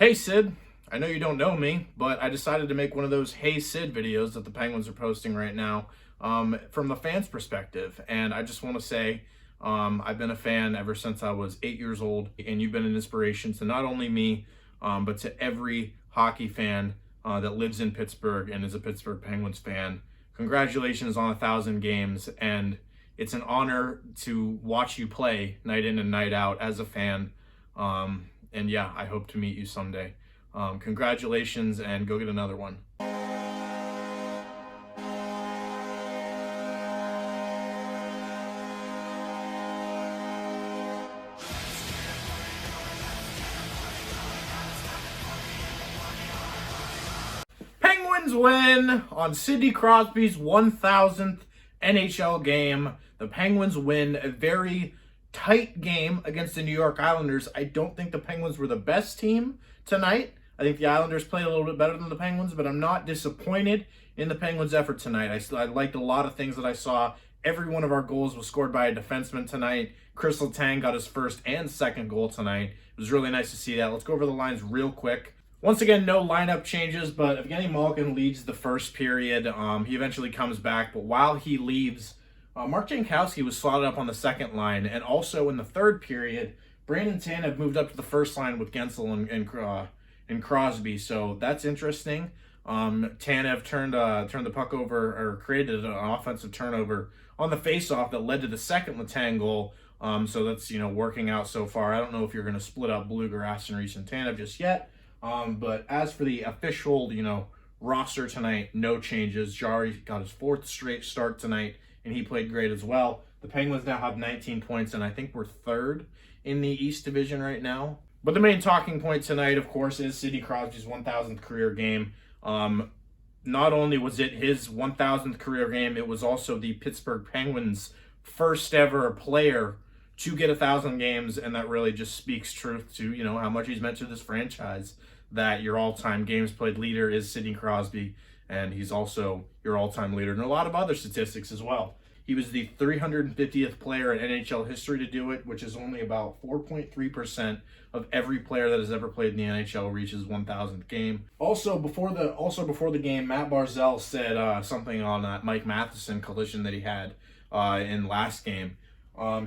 Hey Sid, I know you don't know me, but I decided to make one of those Hey Sid videos that the Penguins are posting right now from the fans' perspective. And I just want to say I've been a fan ever since I was 8 years old, and you've been an inspiration to not only me, but to every hockey fan that lives in Pittsburgh and is a Pittsburgh Penguins fan. Congratulations on 1,000 games, and it's an honor to watch you play night in and night out as a fan. And yeah, I hope to meet you someday. Congratulations, and go get another one. Penguins win on Sidney Crosby's 1,000th NHL game. The Penguins win a very tight game against the New York Islanders. I don't think the Penguins were the best team tonight. I think the Islanders played a little bit better than the Penguins, but I'm not disappointed in the Penguins' effort tonight. I liked a lot of things that I saw. Every one of our goals was scored by a defenseman tonight. Joseph-Letang got his first and second goal tonight. It was really nice to see that. Let's go over the lines real quick. Once again, no lineup changes, but Evgeny Malkin leads the first period. He eventually comes back, but while he leaves, Mark Jankowski was slotted up on the second line, and also in the third period, Brandon Tanev moved up to the first line with Guentzel and Crosby, so that's interesting. Tanev turned the puck over, or created an offensive turnover on the faceoff that led to the second Letang goal. So that's working out so far. I don't know if you're going to split up Blueger, Aston-Reese, and Tanev just yet. But as for the official roster tonight, no changes. Jarry got his fourth straight start tonight, and he played great as well. The Penguins now have 19 points, and I think we're third in the East Division right now. But the main talking point tonight, of course, is Sidney Crosby's 1,000th career game. Not only was it his 1,000th career game, it was also the Pittsburgh Penguins' first ever player to get 1,000 games, and that really just speaks truth to how much he's meant to this franchise. That your all-time games played leader is Sidney Crosby, and he's also your all-time leader in a lot of other statistics as well. He was the 350th player in NHL history to do it, which is only about 4.3% of every player that has ever played in the NHL reaches 1,000th game. Also before the game, Matt Barzal said something on that Mike Matheson collision that he had in last game.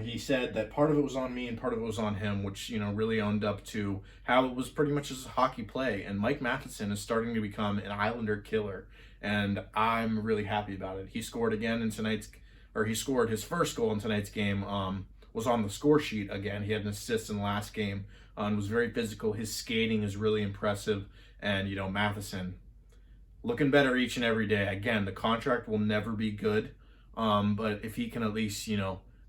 He said that part of it was on me and part of it was on him, which really owned up to how it was pretty much just a hockey play. And Mike Matheson is starting to become an Islander killer, and I'm really happy about it. He scored again in he scored his first goal in tonight's game. Was on the score sheet again. He had an assist in the last game. And was very physical. His skating is really impressive, and Matheson looking better each and every day. Again, the contract will never be good, but if he can at least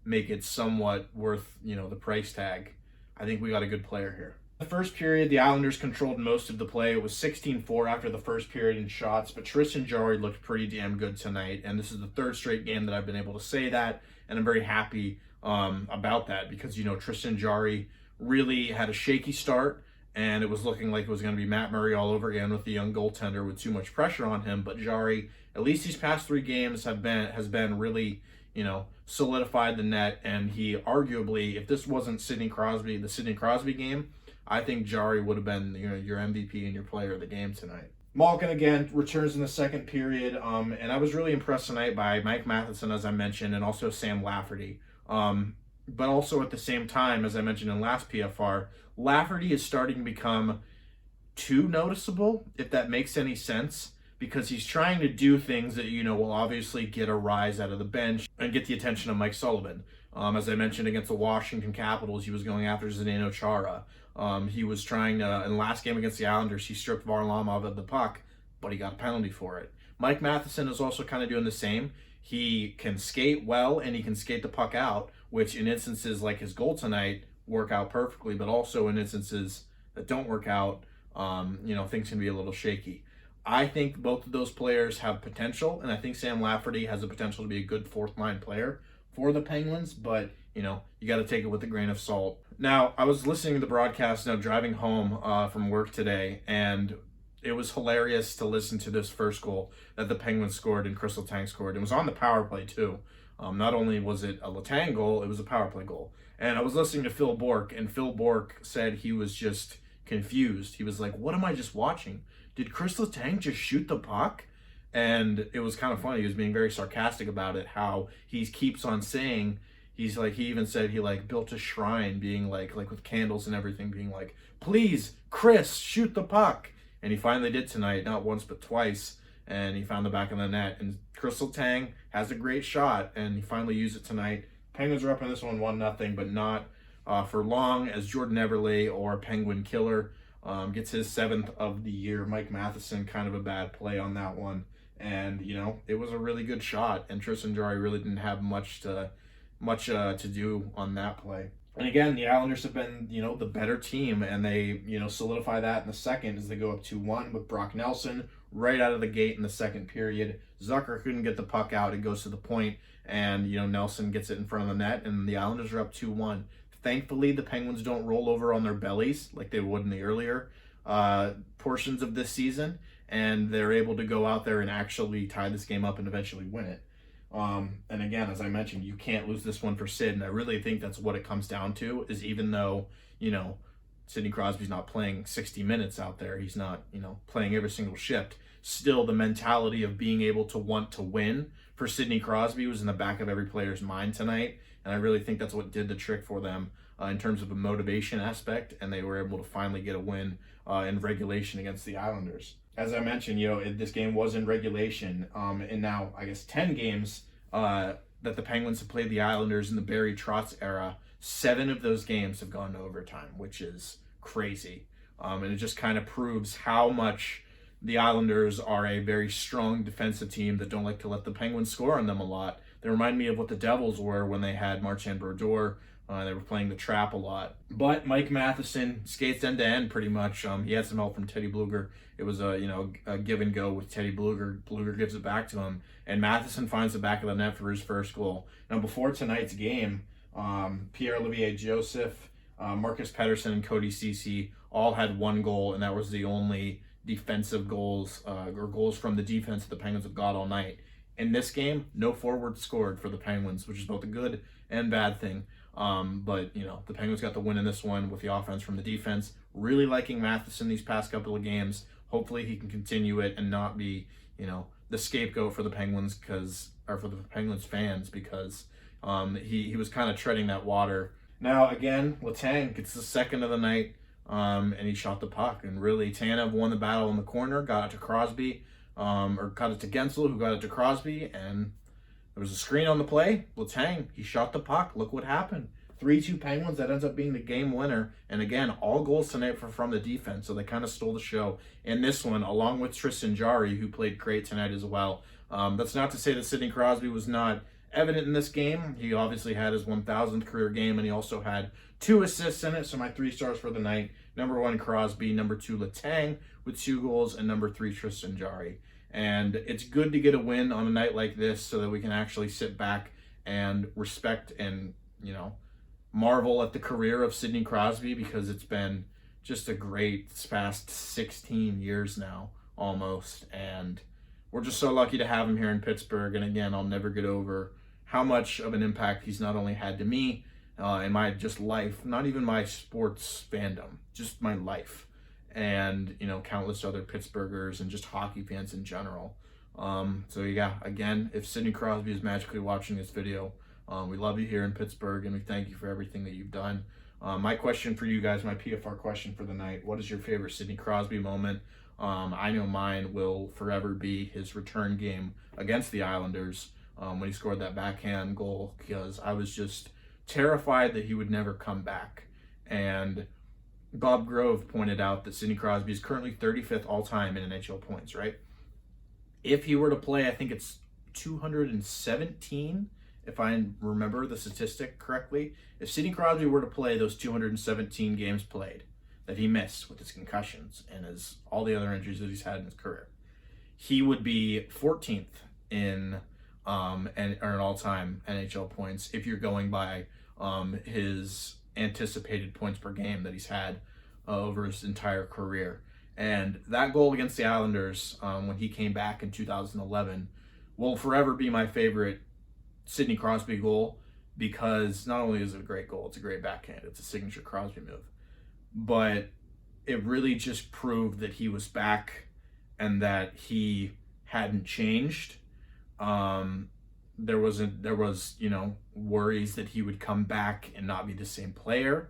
make it somewhat worth the price tag, I think we got a good player here. The first period, the Islanders controlled most of the play. It was 16-4 after the first period in shots, but Tristan Jarry looked pretty damn good tonight, and this is the third straight game that I've been able to say that, and I'm very happy about that because Tristan Jarry really had a shaky start, and it was looking like it was going to be Matt Murray all over again with the young goaltender with too much pressure on him. But Jarry, at least these past 3 games, has been really solidified the net, and he arguably, if this wasn't the Sidney Crosby game, I think Jarry would have been your MVP and your player of the game tonight. Malkin again returns in the second period, and I was really impressed tonight by Mike Matheson, as I mentioned, and also Sam Lafferty. But also at the same time, as I mentioned in last PFR, Lafferty is starting to become too noticeable, if that makes any sense, because he's trying to do things that will obviously get a rise out of the bench and get the attention of Mike Sullivan. As I mentioned, against the Washington Capitals, he was going after Zdeno Chara. He was trying to, in the last game against the Islanders, he stripped Varlamov of the puck, but he got a penalty for it. Mike Matheson is also kind of doing the same. He can skate well, and he can skate the puck out, which in instances like his goal tonight work out perfectly, but also in instances that don't work out, things can be a little shaky. I think both of those players have potential, and I think Sam Lafferty has the potential to be a good fourth-line player for the Penguins, but, you got to take it with a grain of salt. Now, I was listening to the broadcast driving home from work today, and it was hilarious to listen to this first goal that the Penguins scored and Joseph-Letang scored. It was on the power play, too. Not only was it a Letang goal, it was a power play goal. And I was listening to Phil Bourque, and Phil Bourque said he was just confused. He was like, what am I just watching? Did Letang just shoot the puck? And it was kind of funny. He was being very sarcastic about it, how he keeps on saying, he's like, he even said he like built a shrine, being like with candles and everything, being like, please, Chris, shoot the puck. And he finally did tonight, not once but twice, and he found the back of the net. And Letang has a great shot, and he finally used it tonight. Penguins are up in this one 1-0, but not for long, as Jordan Eberle, or Penguin Killer, gets his 7th of the year. Mike Matheson, kind of a bad play on that one. And, you know, it was a really good shot, and Tristan Jarry really didn't have much to do on that play. And again, the Islanders have been, you know, the better team, and they, you know, solidify that in the second as they go up 2-1 with Brock Nelson right out of the gate in the second period. Zucker couldn't get the puck out. It goes to the point, and, you know, Nelson gets it in front of the net, and the Islanders are up 2-1. Thankfully, the Penguins don't roll over on their bellies like they would in the earlier portions of this season, and they're able to go out there and actually tie this game up and eventually win it. And again, as I mentioned, you can't lose this one for Sid, and I really think that's what it comes down to, is even though, you know, Sidney Crosby's not playing 60 minutes out there, he's not, you know, playing every single shift, still the mentality of being able to want to win for Sidney Crosby was in the back of every player's mind tonight, and I really think that's what did the trick for them in terms of a motivation aspect, and they were able to finally get a win in regulation against the Islanders. As I mentioned, you know, this game was in regulation, and now, I guess, 10 games that the Penguins have played the Islanders in the Barry Trotz era, 7 of those games have gone to overtime, which is crazy. And it just kind of proves how much the Islanders are a very strong defensive team that don't like to let the Penguins score on them a lot. They remind me of what the Devils were when they had Marchand Brodeur. They were playing the trap a lot. But Mike Matheson skates end-to-end pretty much. He had some help from Teddy Blueger. It was a give and go with Teddy Blueger. Blueger gives it back to him, and Matheson finds the back of the net for his first goal. Now, before tonight's game, Pierre-Olivier Joseph, Marcus Pettersson, and Cody Ceci all had 1 goal, and that was the only defensive goals or goals from the defense that the Penguins have got all night. In this game, no forward scored for the Penguins, which is both a good and bad thing. But, you know, the Penguins got the win in this one with the offense from the defense. Really liking Matheson these past couple of games. Hopefully he can continue it and not be, you know, the scapegoat for the Penguins for the Penguins fans, because he was kind of treading that water. Now, again, Letang gets the 2nd of the night, and he shot the puck. And really, Tanev won the battle in the corner, got it to Crosby, or got it to Guentzel, who got it to Crosby, and there was a screen on the play. Letang, he shot the puck. Look what happened. 3-2 Penguins. That ends up being the game winner. And again, all goals tonight from the defense, so they kind of stole the show in this one, along with Tristan Jarry, who played great tonight as well. That's not to say that Sidney Crosby was not evident in this game. He obviously had his 1,000th career game, and he also had 2 assists in it. So my 3 stars for the night: number 1, Crosby; number 2, Letang with 2 goals; and number 3, Tristan Jarry. And it's good to get a win on a night like this so that we can actually sit back and respect and, you know, marvel at the career of Sidney Crosby, because it's been just a great past 16 years now, almost. And we're just so lucky to have him here in Pittsburgh. And again, I'll never get over how much of an impact he's not only had to me in my just life, not even my sports fandom, just my life. And, you know, countless other Pittsburghers and just hockey fans in general. So yeah, again, if Sidney Crosby is magically watching this video, we love you here in Pittsburgh, and we thank you for everything that you've done. My question for you guys, my PFR question for the night: what is your favorite Sidney Crosby moment? I know mine will forever be his return game against the Islanders when he scored that backhand goal, because I was just terrified that he would never come back. And Bob Grove pointed out that Sidney Crosby is currently 35th all-time in NHL points, right? If he were to play, I think it's 217, if I remember the statistic correctly. If Sidney Crosby were to play those 217 games played that he missed with his concussions and all the other injuries that he's had in his career, he would be 14th in an all-time NHL points if you're going by his anticipated points per game that he's had over his entire career. And that goal against the Islanders when he came back in 2011 will forever be my favorite Sidney Crosby goal, because not only is it a great goal, it's a great backhand, it's a signature Crosby move, but it really just proved that he was back and that he hadn't changed. There was, worries that he would come back and not be the same player.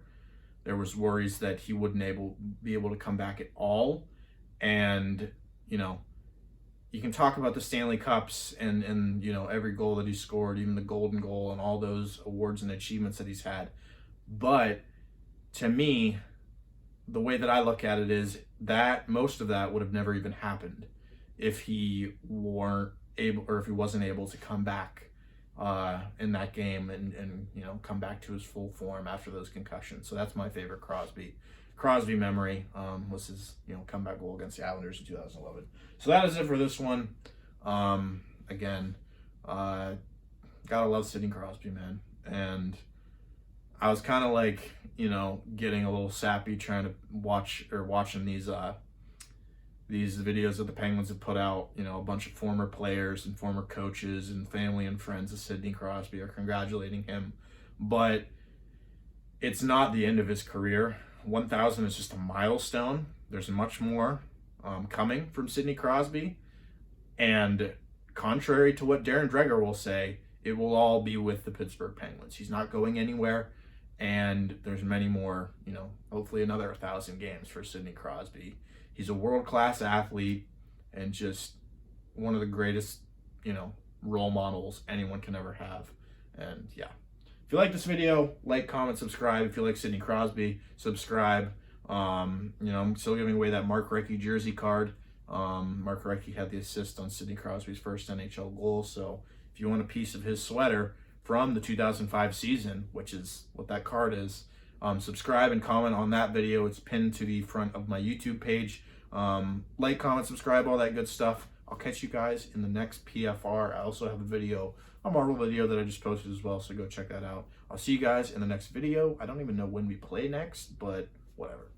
There was worries that he wouldn't be able to come back at all. And, you can talk about the Stanley Cups and every goal that he scored, even the Golden Goal and all those awards and achievements that he's had. But to me, the way that I look at it is that most of that would have never even happened if he weren't able, or if he wasn't able to come back in that game and come back to his full form after those concussions. So that's my favorite Crosby memory, was his comeback goal against the Islanders in 2011. So that is it for this one. Again, gotta love Sidney Crosby, man. And I was kind of like, getting a little sappy trying to watching these videos that the Penguins have put out. A bunch of former players and former coaches and family and friends of Sidney Crosby are congratulating him. But it's not the end of his career. 1,000 is just a milestone. There's much more coming from Sidney Crosby. And contrary to what Darren Dreger will say, it will all be with the Pittsburgh Penguins. He's not going anywhere. And there's many more, hopefully another 1,000 games for Sidney Crosby. He's a world-class athlete and just one of the greatest, role models anyone can ever have. And yeah. If you like this video, like, comment, subscribe. If you like Sidney Crosby, subscribe. I'm still giving away that Mark Recchi jersey card. Mark Recchi had the assist on Sidney Crosby's first NHL goal. So if you want a piece of his sweater from the 2005 season, which is what that card is, subscribe and comment on that video. It's pinned to the front of my YouTube page. Like, comment, subscribe, all that good stuff. I'll catch you guys in the next PFR. I also have a Marvel video that I just posted as well, so go check that out. I'll see you guys in the next video. I don't even know when we play next, but whatever.